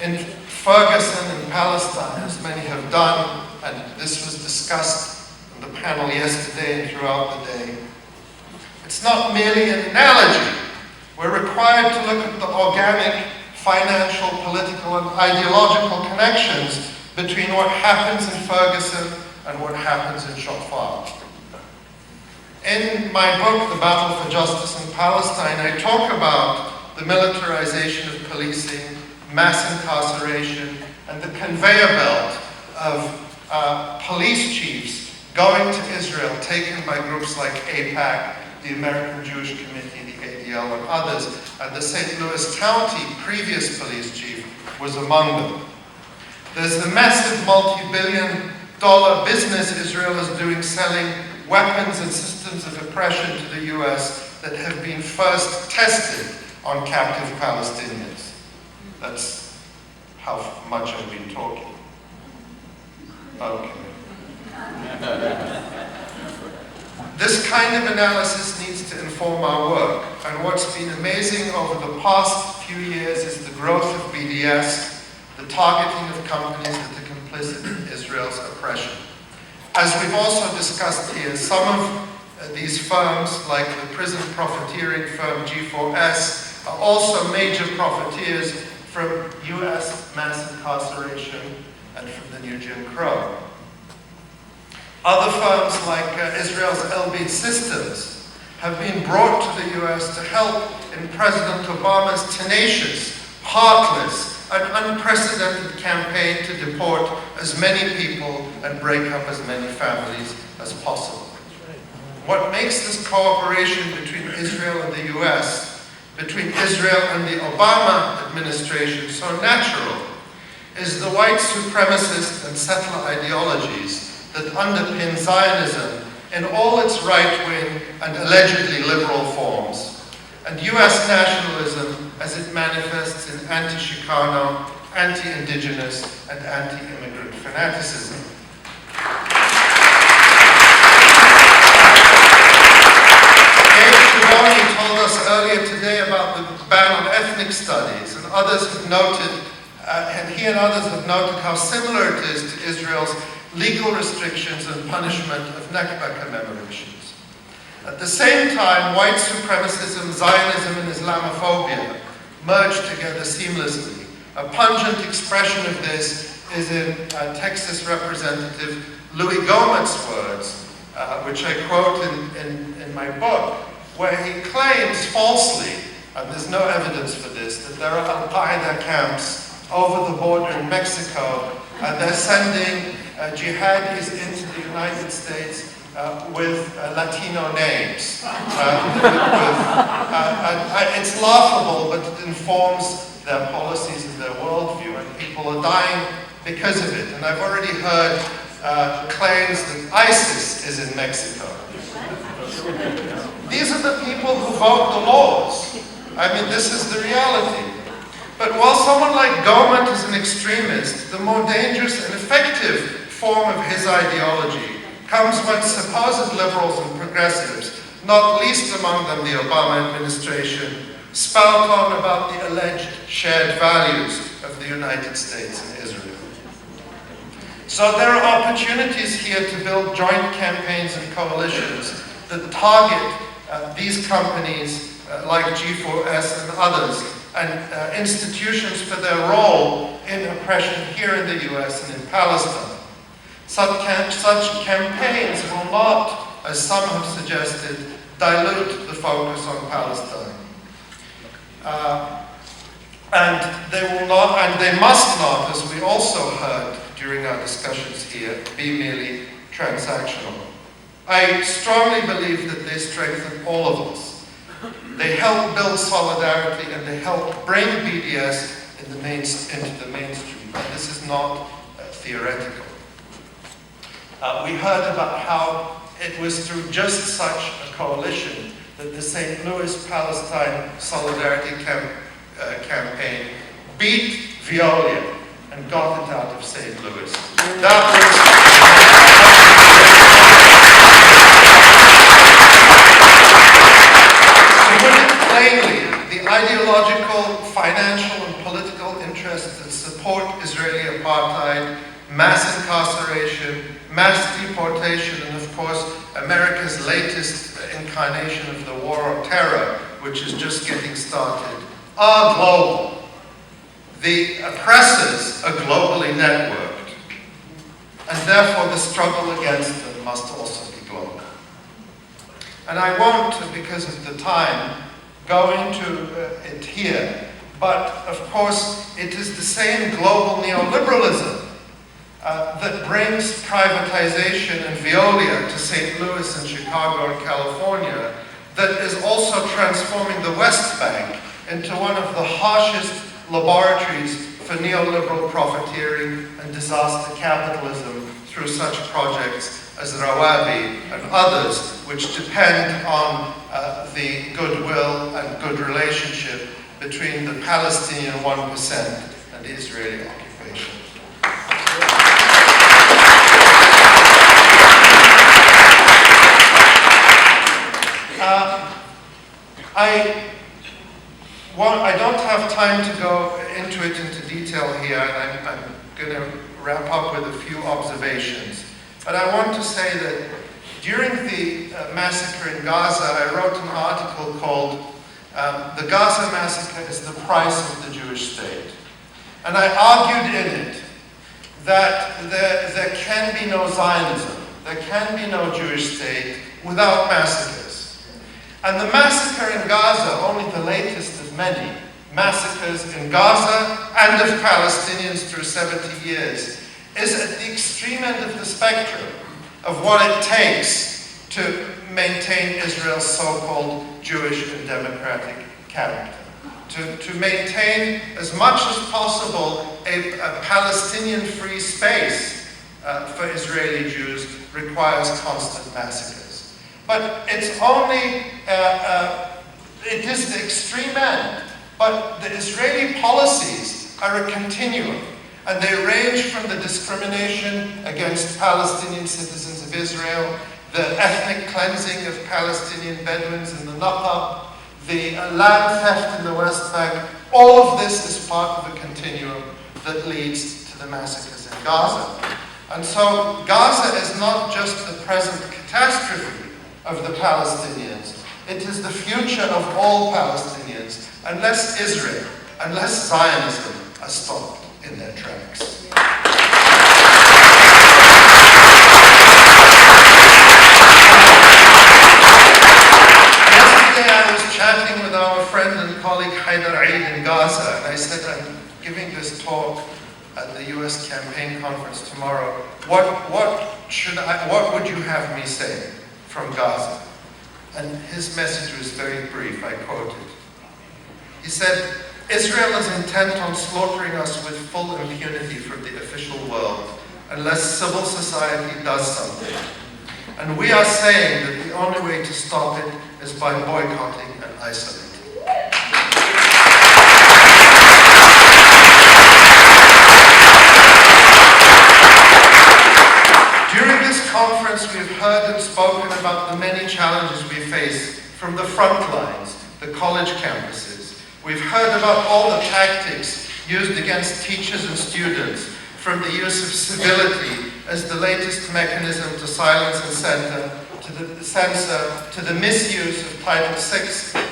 In Ferguson in Palestine, as many have done, and this was discussed in the panel yesterday and throughout the day, it's not merely an analogy. We're required to look at the organic, financial, political, and ideological connections between what happens in Ferguson and what happens in Shofar. In my book, The Battle for Justice in Palestine, I talk about the militarization of policing, mass incarceration, and the conveyor belt of police chiefs going to Israel, taken by groups like AIPAC, the American Jewish Committee, the ADL, and others, and the St. Louis County previous police chief was among them. There's the massive multi-billion-dollar business Israel is doing selling weapons and systems of oppression to the US that have been first tested on captive Palestinians. That's how much I've been talking. Okay. This kind of analysis needs to inform our work, and what's been amazing over the past few years is the growth of BDS, the targeting of companies that are complicit in Israel's oppression. As we've also discussed here, some of these firms, like the prison profiteering firm G4S, are also major profiteers from US mass incarceration and from the new Jim Crow. Other firms like Israel's Elbit Systems have been brought to the US to help in President Obama's tenacious, heartless, and unprecedented campaign to deport as many people and break up as many families as possible. What makes this cooperation between Israel and the US, between Israel and the Obama administration so natural, is the white supremacist and settler ideologies that underpin Zionism in all its right-wing and allegedly liberal forms, and US nationalism as it manifests in anti-Chicano, anti-indigenous, and anti-immigrant fanaticism. Gabe Shivoni told us earlier today about the ban on ethnic studies, and others have noted, and he and others have noted how similar it is to Israel's legal restrictions and punishment of Nakba commemorations. At the same time, white supremacism, Zionism, and Islamophobia merge together seamlessly. A pungent expression of this is in Texas Representative Louis Gohmett's words, which I quote in my book, where he claims falsely, and there's no evidence for this, that there are Al-Qaeda camps over the border in Mexico, and they're sending jihadis into the United States with Latino names. It's laughable, but it informs their policies and their worldview, and people are dying because of it. And I've already heard claims that ISIS is in Mexico. These are the people who vote the laws. I mean, this is the reality. But while someone like Gohmett is an extremist, the more dangerous and effective form of his ideology comes when supposed liberals and progressives, not least among them the Obama administration, spout on about the alleged shared values of the United States and Israel. So there are opportunities here to build joint campaigns and coalitions that target these companies like G4S and others, and institutions for their role in oppression here in the US and in Palestine. Such campaigns will not, as some have suggested, dilute the focus on Palestine. And they will not, and they must not, as we also heard during our discussions here, be merely transactional. I strongly believe that they strengthen all of us. They help build solidarity, and they help bring BDS into the mainstream. And this is not theoretical. We heard about how it was through just such a coalition that the St. Louis Palestine Solidarity campaign beat Veolia and got it out of St. Louis. To put it plainly, the ideological, financial, and political interests that support Israeli apartheid, mass incarceration, mass deportation, and of course, America's latest incarnation of the war on terror, which is just getting started, are global. The oppressors are globally networked, and therefore the struggle against them must also be global. And I won't, because of the time, go into it here, but of course it is the same global neoliberalism that brings privatization and Veolia to St. Louis and Chicago and California, that is also transforming the West Bank into one of the harshest laboratories for neoliberal profiteering and disaster capitalism through such projects as Rawabi and others, which depend on the goodwill and good relationship between the Palestinian 1% and the Israeli occupation. I don't have time to go into it into detail here, and I'm going to wrap up with a few observations. But I want to say that during the massacre in Gaza, I wrote an article called "The Gaza Massacre is the Price of the Jewish State." And I argued in it that there can be no Zionism, there can be no Jewish state without massacres. And the massacre in Gaza, only the latest of many massacres in Gaza and of Palestinians through 70 years, is at the extreme end of the spectrum of what it takes to maintain Israel's so-called Jewish and democratic character. To maintain as much as possible a Palestinian free space for Israeli Jews requires constant massacres. But it's only, it is the extreme end, but the Israeli policies are a continuum, and they range from the discrimination against Palestinian citizens of Israel, the ethnic cleansing of Palestinian Bedouins in the Nakba, the land theft in the West Bank. All of this is part of a continuum that leads to the massacres in Gaza. And so Gaza is not just the present catastrophe of the Palestinians, it is the future of all Palestinians, unless Israel, unless Zionism are stopped in their tracks. Yesterday I was chatting with our friend and colleague Haidar Eid in Gaza, and I said, I'm giving this talk at the US campaign conference tomorrow. What would you have me say from Gaza? And his message was very brief, I quoted. He said, Israel is intent on slaughtering us with full impunity from the official world unless civil society does something. And we are saying that the only way to stop it is by boycotting and isolating. During this conference, we've heard and spoken about the many challenges we face from the front lines, the college campuses. We've heard about all the tactics used against teachers and students, from the use of civility as the latest mechanism to silence and censor, to the misuse of Title VI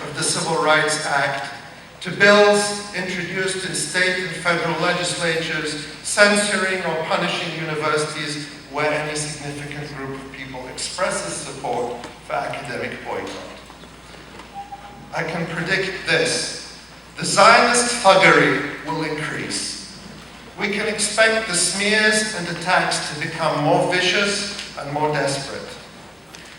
of the Civil Rights Act, to bills introduced in state and federal legislatures censoring or punishing universities where any significant group of people expresses support for academic boycott. I can predict this. The Zionist thuggery will increase. We can expect the smears and attacks to become more vicious and more desperate.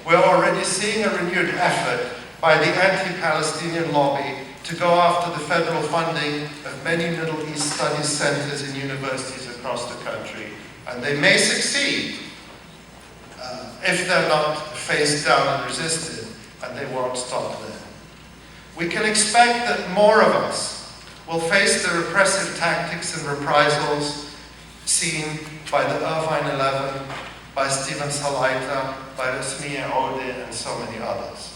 We're already seeing a renewed effort by the anti-Palestinian lobby to go after the federal funding of many Middle East studies centers and universities across the country. And they may succeed if they're not faced down and resisted, and they won't stop there. We can expect that more of us will face the repressive tactics and reprisals seen by the Irvine 11, by Stephen Salaita, by Rasmiya Ode, and so many others.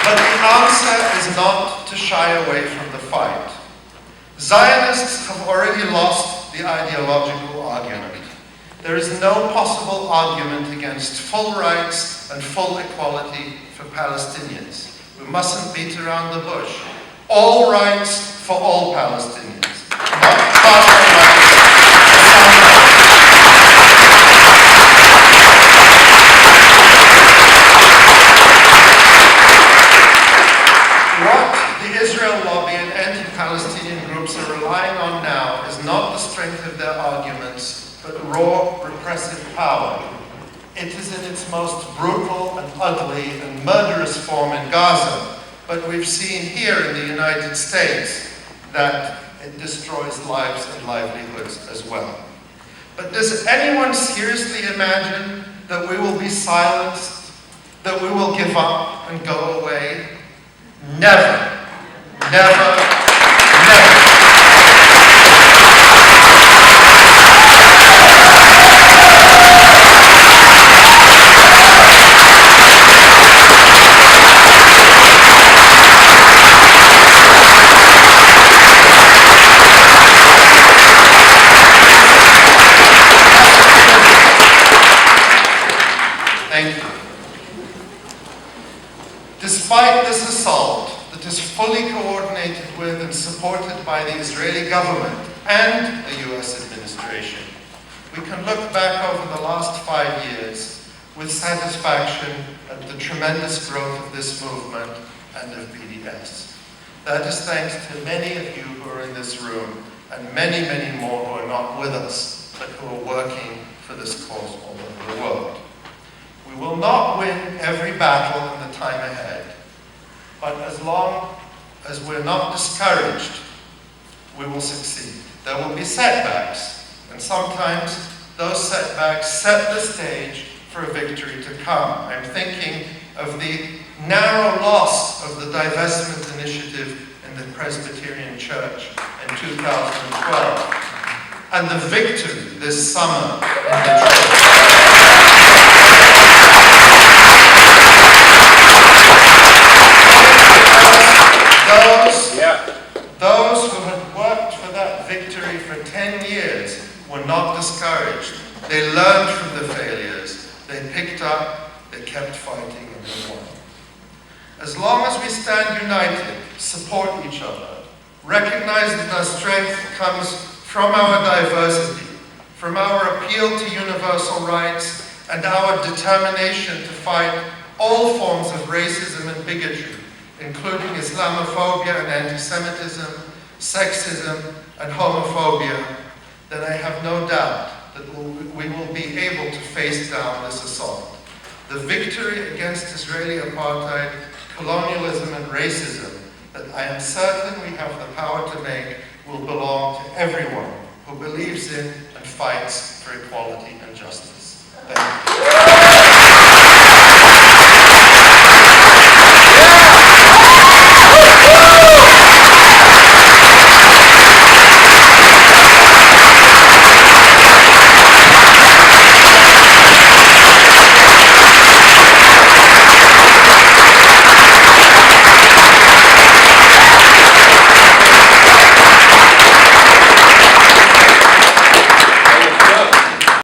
But the answer is not to shy away from the fight. Zionists have already lost the ideological argument. There is no possible argument against full rights and full equality for Palestinians. We mustn't beat around the bush. All rights for all Palestinians, not partial rights for some. What the Israel lobby and anti-Palestinian groups are relying on now is not the strength of their arguments, but raw repressive power. It is in its most brutal and ugly and murderous form in Gaza, but we've seen here in the United States that it destroys lives and livelihoods as well. But does anyone seriously imagine that we will be silenced, that we will give up and go away? Never, never, never. Thank you. Despite this assault that is fully coordinated with and supported by the Israeli government and the US administration, we can look back over the last 5 years with satisfaction at the tremendous growth of this movement and of BDS. That is thanks to many of you who are in this room and many, many more who are not with us, but who are working for this cause all over the world. We will not win every battle in the time ahead, but as long as we're not discouraged, we will succeed. There will be setbacks, and sometimes those setbacks set the stage for a victory to come. I'm thinking of the narrow loss of the divestment initiative in the Presbyterian Church in 2012, and the victory this summer in the church. Those who had worked for that victory for 10 years were not discouraged. They learned from the failures. They picked up, they kept fighting, and they won. As long as we stand united, support each other, recognize that our strength comes from our diversity, from our appeal to universal rights, and our determination to fight all forms of racism and bigotry, including Islamophobia and anti-Semitism, sexism and homophobia, then I have no doubt that we will be able to face down this assault. The victory against Israeli apartheid, colonialism and racism that I am certain we have the power to make will belong to everyone who believes in and fights for equality and justice. Thank you.